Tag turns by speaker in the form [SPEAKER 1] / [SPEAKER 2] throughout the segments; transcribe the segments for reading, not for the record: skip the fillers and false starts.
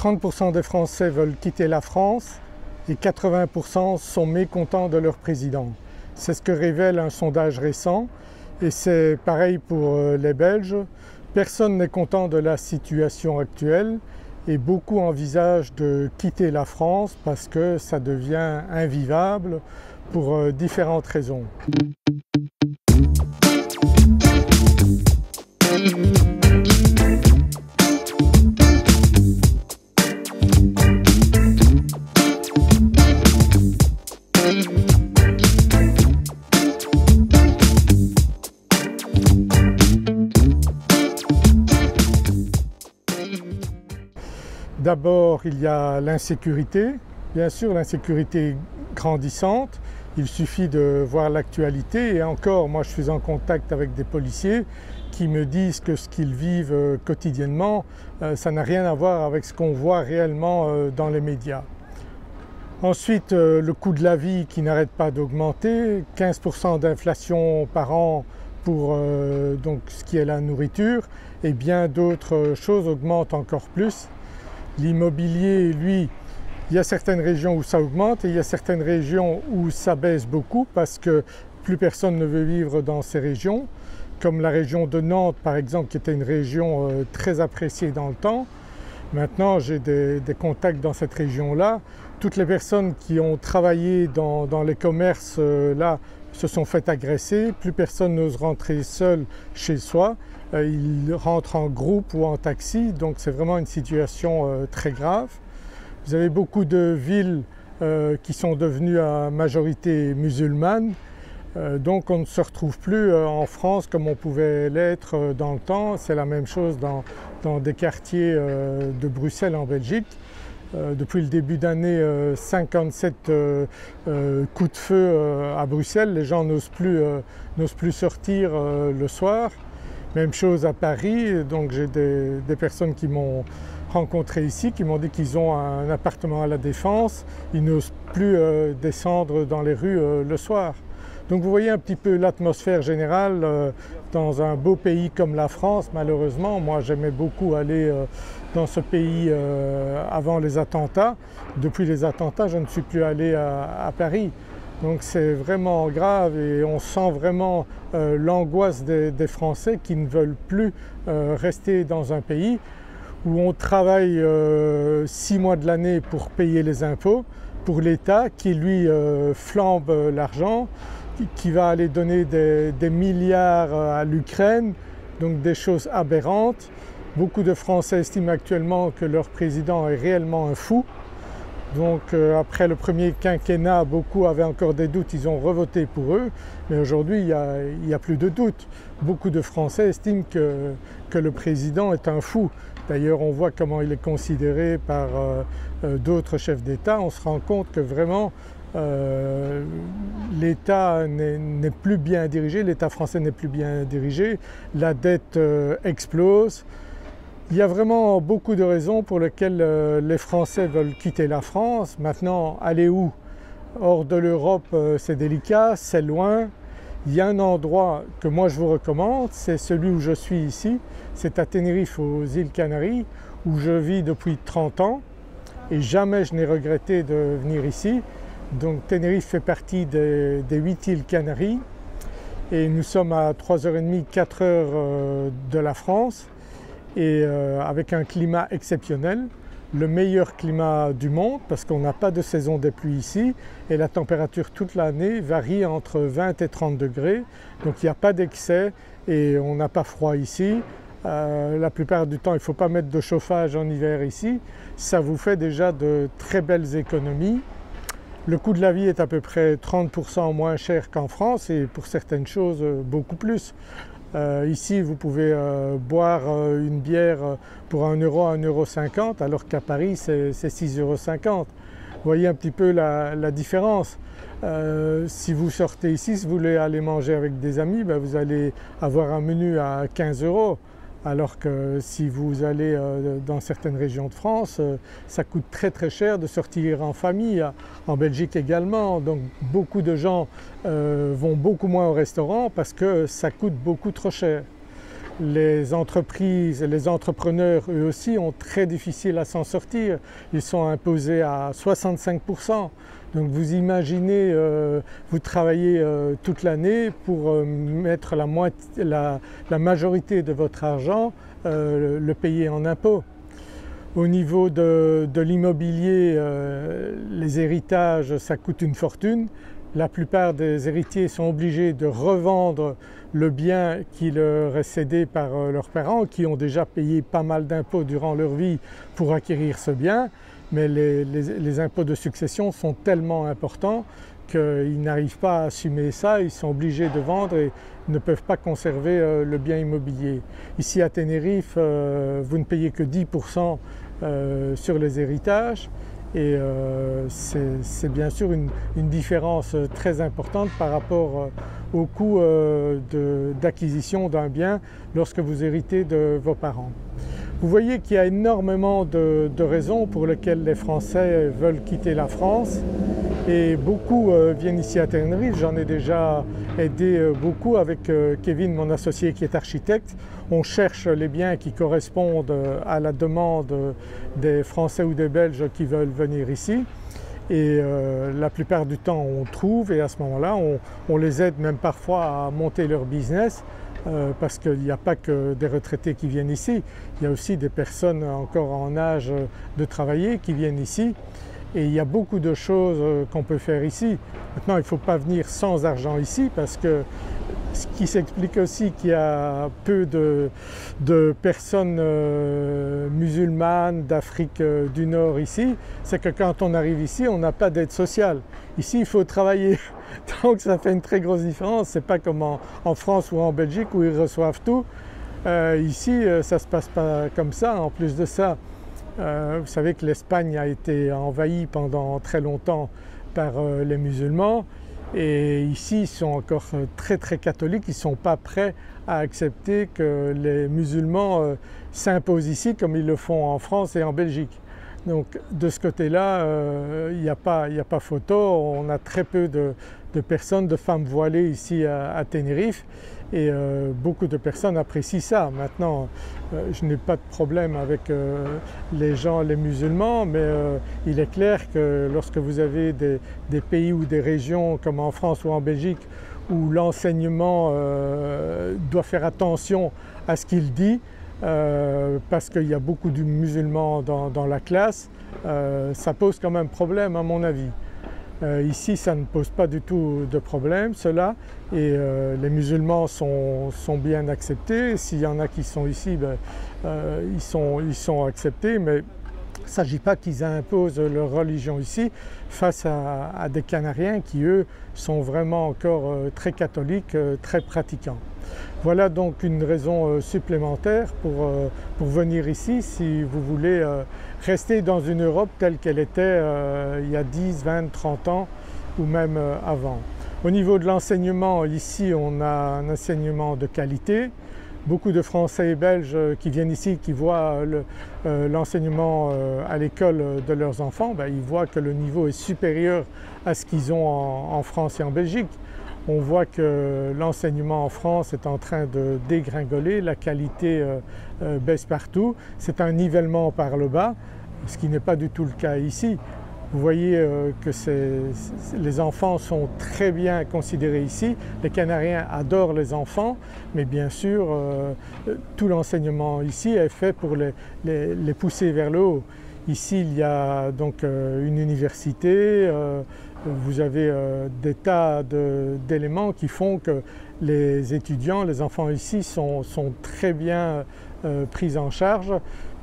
[SPEAKER 1] 30% des Français veulent quitter la France et 80% sont mécontents de leur président. C'est ce que révèle un sondage récent et c'est pareil pour les Belges. Personne n'est content de la situation actuelle et beaucoup envisagent de quitter la France parce que ça devient invivable pour différentes raisons. D'abord, il y a l'insécurité, bien sûr l'insécurité grandissante. Il suffit de voir l'actualité et encore, moi je suis en contact avec des policiers qui me disent que ce qu'ils vivent quotidiennement, ça n'a rien à voir avec ce qu'on voit réellement dans les médias. Ensuite, le coût de la vie qui n'arrête pas d'augmenter, 15% d'inflation par an pour donc ce qui est la nourriture et bien d'autres choses augmentent encore plus. L'immobilier, lui, il y a certaines régions où ça augmente et il y a certaines régions où ça baisse beaucoup parce que plus personne ne veut vivre dans ces régions, comme la région de Nantes par exemple qui était une région très appréciée dans le temps. Maintenant j'ai des contacts dans cette région-là. Toutes les personnes qui ont travaillé dans les commerces là se sont fait agresser, plus personne n'ose rentrer seul chez soi. Ils rentrent en groupe ou en taxi, donc c'est vraiment une situation très grave. Vous avez beaucoup de villes qui sont devenues à majorité musulmane, donc on ne se retrouve plus en France comme on pouvait l'être dans le temps. C'est la même chose dans des quartiers de Bruxelles en Belgique. Depuis le début d'année, 57 coups de feu à Bruxelles, les gens n'osent plus sortir le soir. Même chose à Paris, donc j'ai des personnes qui m'ont rencontré ici, qui m'ont dit qu'ils ont un appartement à la Défense, ils n'osent plus descendre dans les rues le soir. Donc vous voyez un petit peu l'atmosphère générale dans un beau pays comme la France. Malheureusement, moi j'aimais beaucoup aller dans ce pays avant les attentats. Depuis les attentats, je ne suis plus allé à Paris. Donc c'est vraiment grave et on sent vraiment l'angoisse des Français qui ne veulent plus rester dans un pays où on travaille 6 mois de l'année pour payer les impôts, pour l'État qui lui flambe l'argent, qui va aller donner des milliards à l'Ukraine, donc des choses aberrantes. Beaucoup de Français estiment actuellement que leur président est réellement un fou. Donc après le premier quinquennat, beaucoup avaient encore des doutes, ils ont revoté pour eux, mais aujourd'hui il n'y a plus de doute. Beaucoup de Français estiment que le président est un fou. D'ailleurs on voit comment il est considéré par d'autres chefs d'État, on se rend compte que vraiment l'État n'est plus bien dirigé, l'État français n'est plus bien dirigé, la dette explose. Il y a vraiment beaucoup de raisons pour lesquelles les Français veulent quitter la France. Maintenant, aller où? Hors de l'Europe, c'est délicat, c'est loin. Il y a un endroit que moi je vous recommande, c'est celui où je suis ici, c'est à Tenerife aux îles Canaries, où je vis depuis 30 ans et jamais je n'ai regretté de venir ici. Donc Tenerife fait partie des 8 îles Canaries et nous sommes à 3h30, 4 heures de la France. Et avec un climat exceptionnel, le meilleur climat du monde parce qu'on n'a pas de saison des pluies ici et la température toute l'année varie entre 20 et 30 degrés, donc il n'y a pas d'excès et on n'a pas froid ici. La plupart du temps il ne faut pas mettre de chauffage en hiver ici, ça vous fait déjà de très belles économies. Le coût de la vie est à peu près 30% moins cher qu'en France et pour certaines choses beaucoup plus. Ici vous pouvez boire une bière pour 1 euro, 1,50 € alors qu'à Paris c'est 6,50 €. Vous voyez un petit peu la différence. Si vous sortez ici, si vous voulez aller manger avec des amis, vous allez avoir un menu à 15 €. Alors que si vous allez dans certaines régions de France, ça coûte très cher de sortir en famille, en Belgique également. Donc beaucoup de gens vont beaucoup moins au restaurant parce que ça coûte beaucoup trop cher. Les entreprises et les entrepreneurs eux aussi ont très difficile à s'en sortir. Ils sont imposés à 65%. Donc vous imaginez, vous travaillez toute l'année pour mettre la majorité de votre argent, le payer en impôts. Au niveau de l'immobilier, les héritages ça coûte une fortune. La plupart des héritiers sont obligés de revendre le bien qui leur est cédé par leurs parents, qui ont déjà payé pas mal d'impôts durant leur vie pour acquérir ce bien, mais les impôts de succession sont tellement importants qu'ils n'arrivent pas à assumer ça, ils sont obligés de vendre et ne peuvent pas conserver le bien immobilier. Ici à Tenerife, vous ne payez que 10% sur les héritages. Et c'est bien sûr une différence très importante par rapport au coût d'acquisition d'un bien lorsque vous héritez de vos parents. Vous voyez qu'il y a énormément de raisons pour lesquelles les Français veulent quitter la France et beaucoup viennent ici à Tenerife. J'en ai déjà aidé beaucoup avec Kevin, mon associé qui est architecte. On cherche les biens qui correspondent à la demande des Français ou des Belges qui veulent venir ici et la plupart du temps on trouve et à ce moment-là on les aide même parfois à monter leur business parce qu'il n'y a pas que des retraités qui viennent ici, il y a aussi des personnes encore en âge de travailler qui viennent ici et il y a beaucoup de choses qu'on peut faire ici. Maintenant il ne faut pas venir sans argent ici parce que ce qui s'explique aussi qu'il y a peu de personnes musulmanes d'Afrique du Nord ici, c'est que quand on arrive ici on n'a pas d'aide sociale. Ici il faut travailler, donc ça fait une très grosse différence, c'est pas comme en France ou en Belgique où ils reçoivent tout. Ici ça ne se passe pas comme ça. En plus de ça, vous savez que l'Espagne a été envahie pendant très longtemps par les musulmans. Et ici ils sont encore très catholiques, ils ne sont pas prêts à accepter que les musulmans s'imposent ici comme ils le font en France et en Belgique. Donc de ce côté-là, il n'y a pas photo, on a très peu de personnes, de femmes voilées ici à Tenerife et beaucoup de personnes apprécient ça. Maintenant je n'ai pas de problème avec les musulmans, mais il est clair que lorsque vous avez des pays ou des régions comme en France ou en Belgique où l'enseignement doit faire attention à ce qu'il dit parce qu'il y a beaucoup de musulmans dans la classe, ça pose quand même problème à mon avis. Ici ça ne pose pas du tout de problème cela et les musulmans sont bien acceptés. S'il y en a qui sont ici, ils sont acceptés, mais il ne s'agit pas qu'ils imposent leur religion ici face à des Canariens qui eux sont vraiment encore très catholiques, très pratiquants. Voilà donc une raison supplémentaire pour venir ici si vous voulez rester dans une Europe telle qu'elle était il y a 10, 20, 30 ans ou même avant. Au niveau de l'enseignement, ici on a un enseignement de qualité. Beaucoup de Français et Belges qui viennent ici, qui voient l'enseignement à l'école de leurs enfants, ils voient que le niveau est supérieur à ce qu'ils ont en France et en Belgique. On voit que l'enseignement en France est en train de dégringoler, la qualité baisse partout, c'est un nivellement par le bas, ce qui n'est pas du tout le cas ici. Vous voyez que les enfants sont très bien considérés ici, les Canariens adorent les enfants, mais bien sûr tout l'enseignement ici est fait pour les pousser vers le haut. Ici il y a donc une université, vous avez des tas d'éléments qui font que les étudiants, les enfants ici sont très bien pris en charge,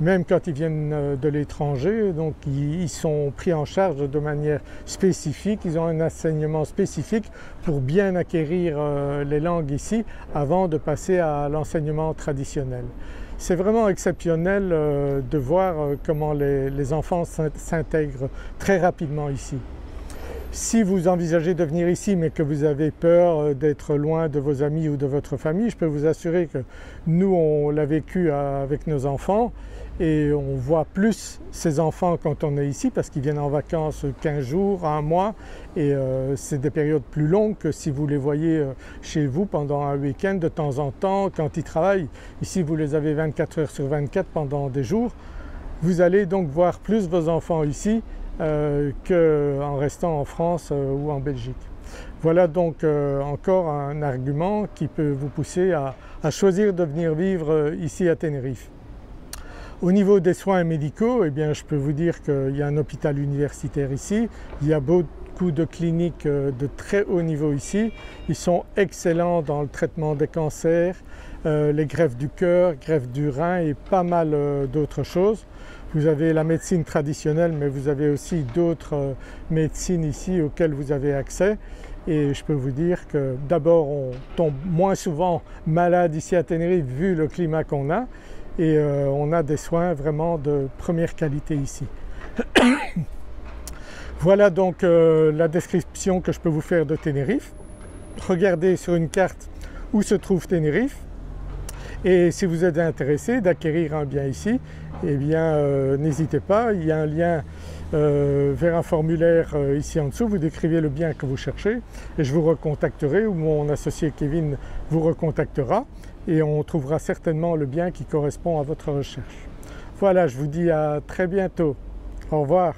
[SPEAKER 1] même quand ils viennent de l'étranger, donc ils sont pris en charge de manière spécifique, ils ont un enseignement spécifique pour bien acquérir les langues ici avant de passer à l'enseignement traditionnel. C'est vraiment exceptionnel de voir comment les enfants s'intègrent très rapidement ici. Si vous envisagez de venir ici mais que vous avez peur d'être loin de vos amis ou de votre famille, je peux vous assurer que nous on l'a vécu avec nos enfants et on voit plus ses enfants quand on est ici parce qu'ils viennent en vacances 15 jours, un mois, et c'est des périodes plus longues que si vous les voyez chez vous pendant un week-end de temps en temps quand ils travaillent. Ici vous les avez 24 heures sur 24 pendant des jours. Vous allez donc voir plus vos enfants ici qu'en restant en France ou en Belgique. Voilà donc encore un argument qui peut vous pousser à choisir de venir vivre ici à Tenerife. Au niveau des soins médicaux, eh bien, je peux vous dire qu'il y a un hôpital universitaire ici, il y a beaucoup de cliniques de très haut niveau ici, ils sont excellents dans le traitement des cancers, les greffes du cœur, greffes du rein et pas mal d'autres choses. Vous avez la médecine traditionnelle mais vous avez aussi d'autres médecines ici auxquelles vous avez accès. Et je peux vous dire que d'abord on tombe moins souvent malade ici à Tenerife vu le climat qu'on a, et on a des soins vraiment de première qualité ici. Voilà donc la description que je peux vous faire de Tenerife. Regardez sur une carte où se trouve Tenerife, et si vous êtes intéressé d'acquérir un bien ici, eh bien n'hésitez pas, il y a un lien vers un formulaire ici en dessous, vous décrivez le bien que vous cherchez et je vous recontacterai, ou mon associé Kevin vous recontactera, et on trouvera certainement le bien qui correspond à votre recherche. Voilà, je vous dis à très bientôt. Au revoir.